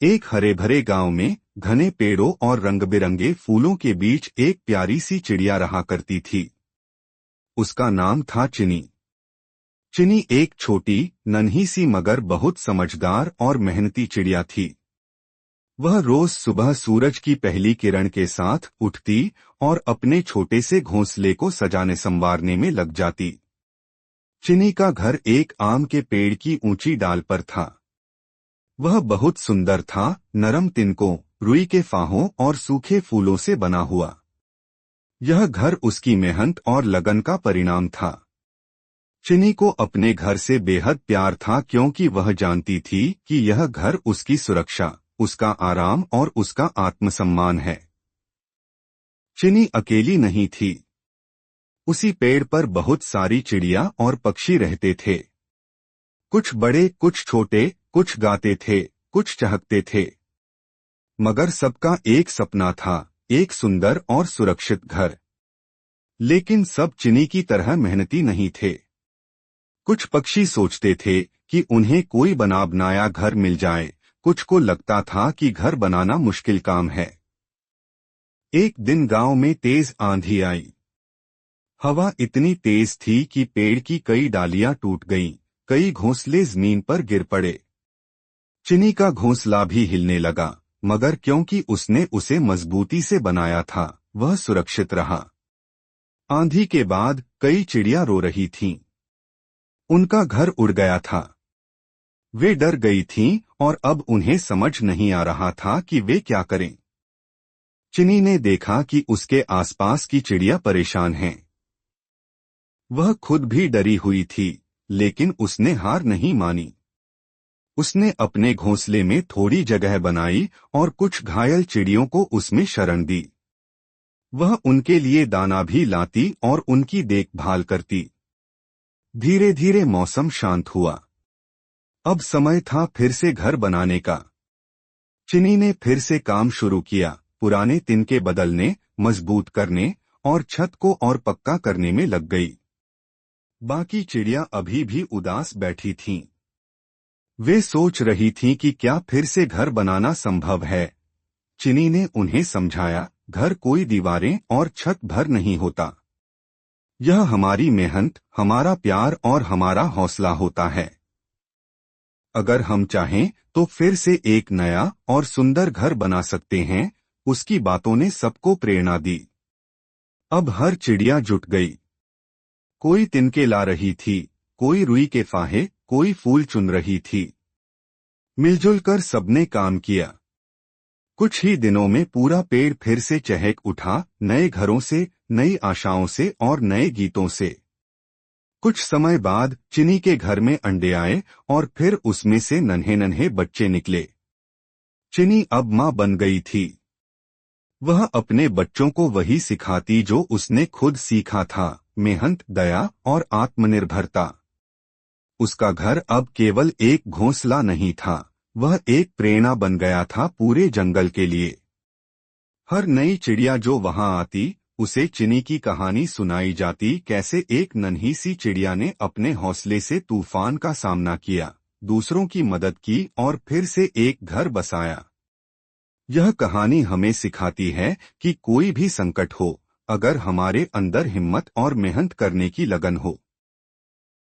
एक हरे भरे गांव में घने पेड़ों और रंग-बिरंगे फूलों के बीच एक प्यारी सी चिड़िया रहा करती थी। उसका नाम था चिनी। चिनी एक छोटी नन्ही सी मगर बहुत समझदार और मेहनती चिड़िया थी। वह रोज सुबह सूरज की पहली किरण के साथ उठती और अपने छोटे से घोंसले को सजाने संवारने में लग जाती। चिनी का घर एक आम के पेड़ की ऊंची डाल पर था। वह बहुत सुंदर था, नरम तिनकों, रुई के फाहों और सूखे फूलों से बना हुआ। यह घर उसकी मेहनत और लगन का परिणाम था। चिनी को अपने घर से बेहद प्यार था क्योंकि वह जानती थी कि यह घर उसकी सुरक्षा, उसका आराम और उसका आत्मसम्मान है। चिनी अकेली नहीं थी। उसी पेड़ पर बहुत सारी चिड़िया और पक्षी रहते थे। कुछ बड़े, कुछ छोटे, कुछ गाते थे, कुछ चहकते थे। मगर सबका एक सपना था, एक सुंदर और सुरक्षित घर। लेकिन सब चिनी की तरह मेहनती नहीं थे। कुछ पक्षी सोचते थे कि उन्हें कोई बनाया घर मिल जाए, कुछ को लगता था कि घर बनाना मुश्किल काम है। एक दिन गांव में तेज आंधी आई। हवा इतनी तेज थी कि पेड़ की कई डालियां टूट गईं, कई घोंसले जमीन पर गिर पड़े। चिनी का घोंसला भी हिलने लगा, मगर क्योंकि उसने उसे मजबूती से बनाया था, वह सुरक्षित रहा। आंधी के बाद कई चिड़िया रो रही थीं। उनका घर उड़ गया था। वे डर गई थीं और अब उन्हें समझ नहीं आ रहा था कि वे क्या करें। चिनी ने देखा कि उसके आसपास की चिड़िया परेशान हैं। वह खुद भी डरी हुई थी, लेकिन उसने हार नहीं मानी। उसने अपने घोंसले में थोड़ी जगह बनाई और कुछ घायल चिड़ियों को उसमें शरण दी। वह उनके लिए दाना भी लाती और उनकी देखभाल करती। धीरे धीरे मौसम शांत हुआ। अब समय था फिर से घर बनाने का। चिनी ने फिर से काम शुरू किया, पुराने तिनके बदलने, मजबूत करने और छत को और पक्का करने में लग गई। बाकी चिड़िया अभी भी उदास बैठी थीं। वे सोच रही थीं कि क्या फिर से घर बनाना संभव है। चिनी ने उन्हें समझाया, घर कोई दीवारें और छत भर नहीं होता। यह हमारी मेहनत, हमारा प्यार और हमारा हौसला होता है। अगर हम चाहें तो फिर से एक नया और सुंदर घर बना सकते हैं। उसकी बातों ने सबको प्रेरणा दी। अब हर चिड़िया जुट गई। कोई तिनके ला रही थी, कोई रुई के फाहे, कोई फूल चुन रही थी। मिलजुल कर सबने काम किया। कुछ ही दिनों में पूरा पेड़ फिर से चहक उठा, नए घरों से, नई आशाओं से और नए गीतों से। कुछ समय बाद चिनी के घर में अंडे आए और फिर उसमें से नन्हे नन्हे बच्चे निकले। चिनी अब मां बन गई थी। वह अपने बच्चों को वही सिखाती जो उसने खुद सीखा था, मेहनत, दया और आत्मनिर्भरता। उसका घर अब केवल एक घोंसला नहीं था, वह एक प्रेरणा बन गया था पूरे जंगल के लिए। हर नई चिड़िया जो वहां आती, उसे चिनी की कहानी सुनाई जाती, कैसे एक नन्ही सी चिड़िया ने अपने हौसले से तूफान का सामना किया, दूसरों की मदद की और फिर से एक घर बसाया। यह कहानी हमें सिखाती है कि कोई भी संकट हो, अगर हमारे अंदर हिम्मत और मेहनत करने की लगन हो,